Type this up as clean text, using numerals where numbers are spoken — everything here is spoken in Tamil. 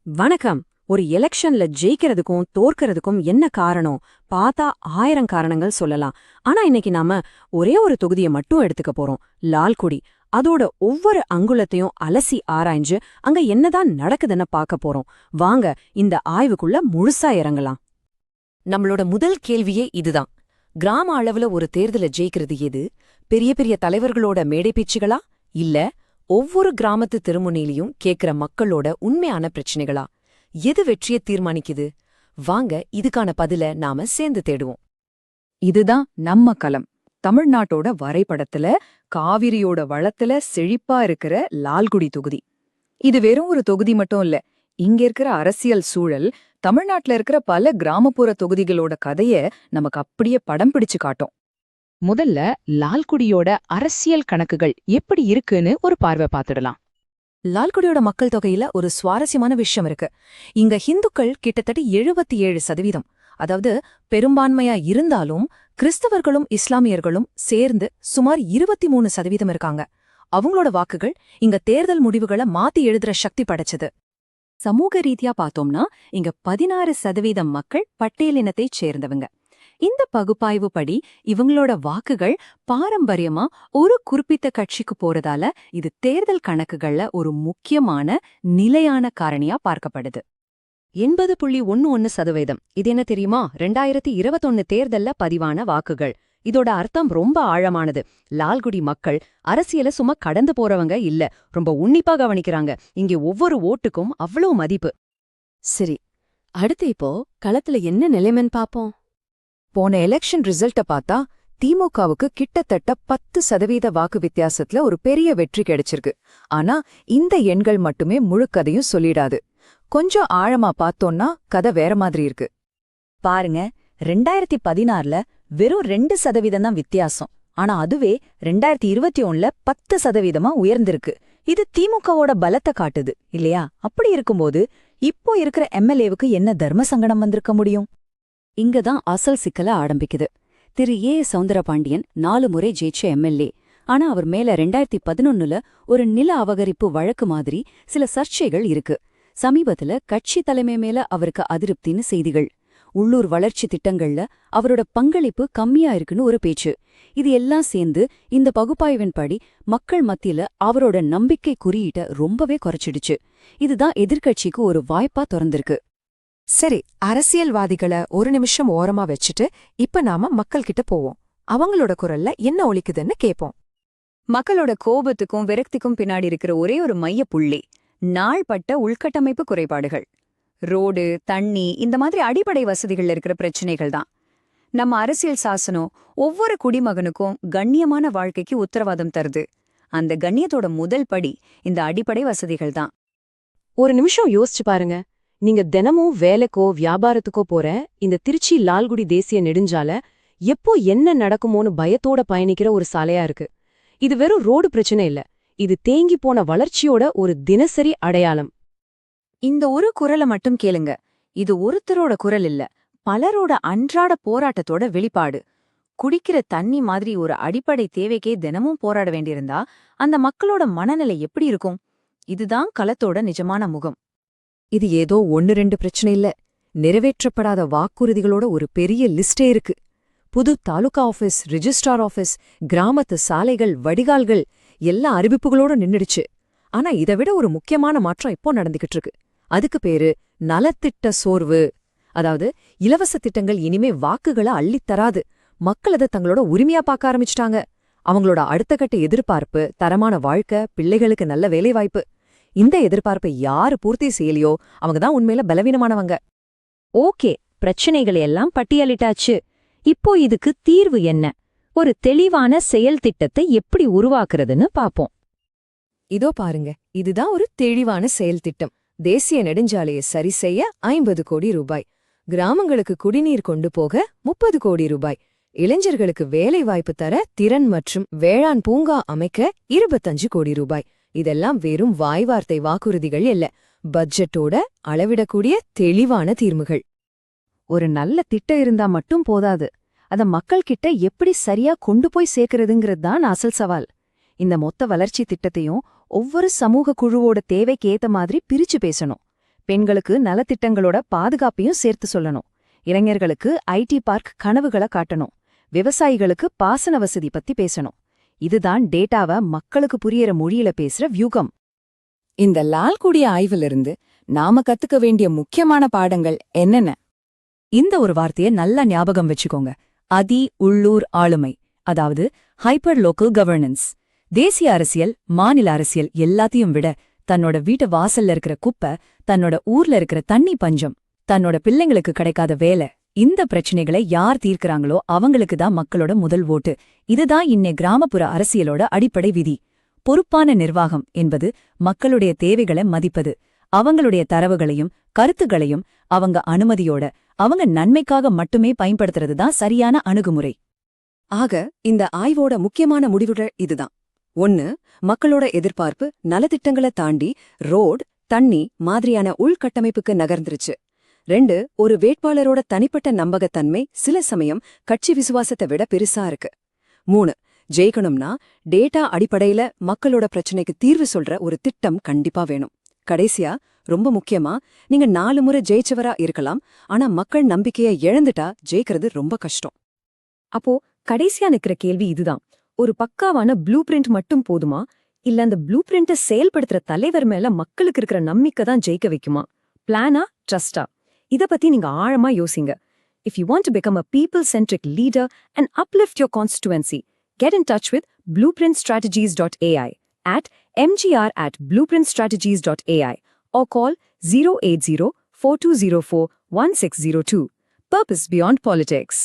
வணக்கம். ஒரு எலெக்ஷன்ல ஜெயிக்கிறதுக்கும் தோற்கிறதுக்கும் என்ன காரணம்? பார்த்தா 1000 காரணங்கள் சொல்லலாம். ஆனா இன்னைக்கு நாம ஒரே ஒரு தொகுதியை மட்டும் எடுத்துக்க போறோம். லால்குடி. அதோட ஒவ்வொரு அங்குலத்தையும் அலசி ஆராய்ஞ்சு அங்க என்னதான் நடக்குதுன்னு பார்க்க போறோம். வாங்க இந்த ஆய்வுக்குள்ள முழுசா இறங்கலாம். நம்மளோட முதல் கேள்வியே இதுதான். கிராம அளவுல ஒரு தேர்தல ஜெயிக்கிறது எது? பெரிய பெரிய தலைவர்களோட மேடை பேச்சுகளா? இல்ல ஒவ்வொரு கிராமத்து திருமுனையிலையும் கேக்குற மக்களோட உண்மையான பிரச்சனைகளா? எது வெற்றியை தீர்மானிக்குது? வாங்க இதுக்கான பதில நாம சேர்ந்து தேடுவோம். இதுதான் நம்ம களம். தமிழ்நாட்டோட வரைபடத்துல காவிரியோட வளத்துல செழிப்பா இருக்கிற லால்குடி தொகுதி. இது வெறும் ஒரு தொகுதி மட்டும் இல்ல. இங்க இருக்கிற அரசியல் சூழல் தமிழ்நாட்டுல இருக்கிற பல கிராமப்புற தொகுதிகளோட கதைய நமக்கு அப்படியே படம் பிடிச்சு காட்டும். முதல்ல லால்குடியோட அரசியல் கணக்குகள் எப்படி இருக்குன்னு ஒரு பார்வை பார்த்துடலாம். லால்குடியோட மக்கள் தொகையில ஒரு சுவாரஸ்யமான விஷயம் இருக்கு. இங்க ஹிந்துக்கள் கிட்டத்தட்ட 77%. அதாவது பெரும்பான்மையா இருந்தாலும் கிறிஸ்தவர்களும் இஸ்லாமியர்களும் சேர்ந்து சுமார் 23% இருக்காங்க. அவங்களோட வாக்குகள் இங்க தேர்தல் முடிவுகளை மாத்தி எழுதுற சக்தி படைச்சது. சமூக ரீதியா பார்த்தோம்னா இங்க 16% மக்கள் பட்டியலினத்தைச் சேர்ந்தவங்க. இந்த பகுப்பாய்வு படி இவங்களோட வாக்குகள் பாரம்பரியமா ஒரு குறிப்பிட்ட கட்சிக்கு போறதால இது தேர்தல் கணக்குகள்ல ஒரு முக்கியமான நிலையான காரணியா பார்க்கப்படுது. 80.11%. இது என்ன தெரியுமா? 2021 தேர்தல்ல பதிவான வாக்குகள். இதோட அர்த்தம் ரொம்ப ஆழமானது. லால்குடி மக்கள் அரசியல சும்மா கடந்து போறவங்க இல்ல, ரொம்ப உன்னிப்பா கவனிக்கிறாங்க. இங்கே ஒவ்வொரு ஓட்டுக்கும் அவ்வளவு மதிப்பு. சரி, அடுத்து இப்போ களத்துல என்ன நிலைமைன்னு பாப்போம். போன எலெக்ஷன் ரிசல்ட்ட பார்த்தா திமுகவுக்கு கிட்டத்தட்ட 10% வாக்கு வித்தியாசத்துல ஒரு பெரிய வெற்றி கிடைச்சிருக்கு. ஆனா இந்த எண்கள் மட்டுமே முழு கதையும் சொல்லிடாது. கொஞ்சம் ஆழமா பார்த்தோம்னா கதை வேற மாதிரி இருக்கு. பாருங்க, 2016ல வெறும் 2% தான் வித்தியாசம். ஆனா அதுவே 2021ல 10% உயர்ந்திருக்கு. இது திமுகவோட பலத்தை காட்டுது இல்லையா? அப்படி இருக்கும்போது இப்போ இருக்கிற எம்எல்ஏவுக்கு என்ன தர்ம சங்கடம் வந்திருக்க முடியும்? இங்கதான் அசல் சிக்கல ஆரம்பிக்குது. திரு ஏ. சௌந்தரபாண்டியன் 4 முறை ஜெயிச்ச எம்எல்ஏ. ஆனா அவர் மேல 2011ல ஒரு நில அபகரிப்பு வழக்கு மாதிரி சில சர்ச்சைகள் இருக்கு. சமீபத்துல கட்சி தலைமை மேல அவருக்கு அதிருப்தின்னு செய்திகள். உள்ளூர் வளர்ச்சி திட்டங்கள்ல அவரோட பங்களிப்பு கம்மியா இருக்குன்னு ஒரு பேச்சு. இது எல்லாம் சேர்ந்து இந்த பகுப்பாய்வின்படி மக்கள் மத்தியில அவரோட நம்பிக்கை குறியீட்ட ரொம்பவே குறைச்சிடுச்சு. இதுதான் எதிர்க்கட்சிக்கு ஒரு வாய்ப்பா திறந்திருக்கு. சரி, அரசியல்வாதிகளை ஒரு நிமிஷம் ஓரமா வச்சுட்டு இப்ப நாம மக்கள்கிட்ட போவோம். அவங்களோட குரல்ல என்ன ஒலிக்குதுன்னு கேப்போம். மக்களோட கோபத்துக்கும் விரக்திக்கும் பின்னாடி இருக்கிற ஒரே ஒரு மைய புள்ளி நாள்பட்ட உள்கட்டமைப்பு குறைபாடுகள். ரோடு, தண்ணி, இந்த மாதிரி அடிப்படை வசதிகள் இருக்கிற பிரச்சனைகள் தான். நம்ம அரசியல் சாசனம் ஒவ்வொரு குடிமகனுக்கும் கண்ணியமான வாழ்க்கைக்கு உத்தரவாதம் தருது. அந்த கண்ணியத்தோட முதல் படி இந்த அடிப்படை வசதிகள் தான். ஒரு நிமிஷம் யோசிச்சு பாருங்க. நீங்க தினமும் வேலைக்கோ வியாபாரத்துக்கோ போற இந்த திருச்சி லால்குடி தேசிய நெடுஞ்சாலை எப்போ என்ன நடக்குமோன்னு பயத்தோட பயணிக்கிற ஒரு சாலையா இருக்கு. இது வெறும் ரோடு பிரச்சனை இல்ல, இது தேங்கி போன வளர்ச்சியோட ஒரு தினசரி அடையாளம். இந்த ஒரு குரலை மட்டும் கேளுங்க. இது ஒருத்தரோட குரல் இல்ல, பலரோட அன்றாட போராட்டத்தோட வெளிப்பாடு. குடிக்கிற தண்ணி மாதிரி ஒரு அடிப்படை தேவைக்கே தினமும் போராட வேண்டியிருந்தா அந்த மக்களோட மனநிலை எப்படி இருக்கும்? இதுதான் களத்தோட நிஜமான முகம். இது ஏதோ 1-2 பிரச்சனை இல்ல, நிறைவேற்றப்படாத வாக்குறுதிகளோட ஒரு பெரிய லிஸ்டே இருக்கு. புது தாலுகா ஆபீஸ், ரிஜிஸ்ட்ரார் ஆபீஸ், கிராமத்து சாலைகள், வடிகால்கள் எல்லா அறிவிப்புகளோட நின்னுடுச்சு. ஆனா இதை விட ஒரு முக்கியமான மாற்றம் இப்போ நடந்துகிட்டு இருக்கு. அதுக்கு பேரு நலத்திட்ட சோர்வு. அதாவது இலவச திட்டங்கள் இனிமே வாக்குகளை அள்ளித்தராது. மக்கள் அதை தங்களோட உரிமையா பார்க்க ஆரம்பிச்சிட்டாங்க. அவங்களோட அடுத்த கட்ட எதிர்பார்ப்பு தரமான வாழ்க்கை, பிள்ளைகளுக்கு நல்ல வேலைவாய்ப்பு. இந்த எதிர்பார்ப்பை யாரு பூர்த்தி செய்யலையோ அவங்கதான் உண்மையில பலவீனமானவங்க. ஓகே, பிரச்சனைகளை எல்லாம் பட்டியலிட்டாச்சு. இப்போ இதுக்கு தீர்வு என்ன? ஒரு தெளிவான செயல் திட்டத்தை எப்படி உருவாக்குறதுன்னு பாப்போம். இதோ பாருங்க, இதுதான் ஒரு தெளிவான செயல் திட்டம். தேசிய நெடுஞ்சாலையை சரி செய்ய 50 கோடி ரூபாய், கிராமங்களுக்கு குடிநீர் கொண்டு போக 30 கோடி ரூபாய், இளைஞர்களுக்கு வேலை வாய்ப்பு தர திறன் மற்றும் வேளாண் பூங்கா அமைக்க 25 கோடி ரூபாய். இதெல்லாம் வெறும் வாய்வார்த்தை வாக்குறுதிகள் இல்ல, பட்ஜெட்டோட அளவிடக்கூடிய தெளிவான தீர்வுகள். ஒரு நல்ல திட்டம் இருந்தா மட்டும் போதாது, அத மக்கள்கிட்ட எப்படி சரியா கொண்டு போய் சேர்க்கறதுங்கிறது தான் அசல் சவால். இந்த மொத்த வளர்ச்சி திட்டத்தையும் ஒவ்வொரு சமூக குழுவோட தேவைக்கு ஏத்த மாதிரி பிரிச்சு பேசணும். பெண்களுக்கு நலத்திட்டங்களோட பாதுகாப்பையும் சேர்த்து சொல்லணும். இளைஞர்களுக்கு ஐடி பார்க் கனவுகளை காட்டணும். விவசாயிகளுக்கு பாசன வசதி பத்தி பேசணும். இதுதான் டேட்டாவை மக்களுக்கு புரியற மொழியில பேசுற வியூகம். இந்த லால்குடி ஆய்விலிருந்து நாம கத்துக்க வேண்டிய முக்கியமான பாடங்கள் என்னென்ன? இந்த ஒரு வார்த்தையை நல்லா ஞாபகம் வச்சுக்கோங்க. உள்ளூர் ஆளுமை, அதாவது ஹைப்பர் லோக்கல் கவர்னன்ஸ். தேசிய அரசியல், மாநில அரசியல் எல்லாத்தையும் விட தன்னோட வீட்டு வாசல்ல இருக்கிற குப்பை, தன்னோட ஊர்ல இருக்கிற தண்ணி பஞ்சம், தன்னோட பிள்ளைங்களுக்கு கிடைக்காத வேலை, இந்த பிரச்சனைகளை யார் தீர்க்கறாங்களோ அவங்களுக்கு தான் மக்களோட முதல் ஓட்டு. இதுதான் இன்னே கிராமப்புற அரசியலோட அடிப்படை விதி. பொறுப்பான நிர்வாகம் என்பது மக்களுடைய தேவைகளை மதிப்பது, அவங்களுடைய தரவுகளையும் கருத்துகளையும் அவங்க அனுமதியோட அவங்க நன்மைக்காக மட்டுமே பயன்படுத்துறது தான் சரியான அணுகுமுறை. ஆக இந்த ஆய்வோட முக்கியமான முடிவுகள் இதுதான். 1. மக்களோட எதிர்பார்ப்பு நலத்திட்டங்களை தாண்டி ரோட், தண்ணி மாதிரியான உள்கட்டமைப்புக்கு நகர்ந்துருச்சு. 2. ஒரு வேட்பாளரோட தனிப்பட்ட நம்பகத்தன்மை சில சமயம் கட்சி விசுவாசத்தை விட பெருசா இருக்கு. 3. ஜெயிக்கணும்னா டேட்டா அடிப்படையில மக்களோட பிரச்சனைக்கு தீர்வு சொல்ற ஒரு திட்டம் கண்டிப்பா வேணும். கடைசியா, ரொம்ப முக்கியமா, நீங்க 4 முறை ஜெயிச்சவரா இருக்கலாம், ஆனா மக்கள் நம்பிக்கையை இழந்துட்டா ஜெயிக்கிறது ரொம்ப கஷ்டம். அப்போ கடைசியா நிக்கிற கேள்வி இதுதான். ஒரு பக்காவான ப்ளூ பிரிண்ட் மட்டும் போதுமா, இல்ல அந்த ப்ளூ பிரிண்ட செயல்படுத்துற தலைவர் மேல மக்களுக்கு இருக்கிற நம்பிக்கை தான் ஜெயிக்க வைக்குமா? பிளானா, ட்ரஸ்டா? இத பத்தி நீங்க ஆழமா யோசிங்க. If you want to become a people-centric leader and uplift your constituency, get in touch with blueprintstrategies.ai at mgr@blueprintstrategies.ai or call 080-4204-1602. Purpose beyond politics.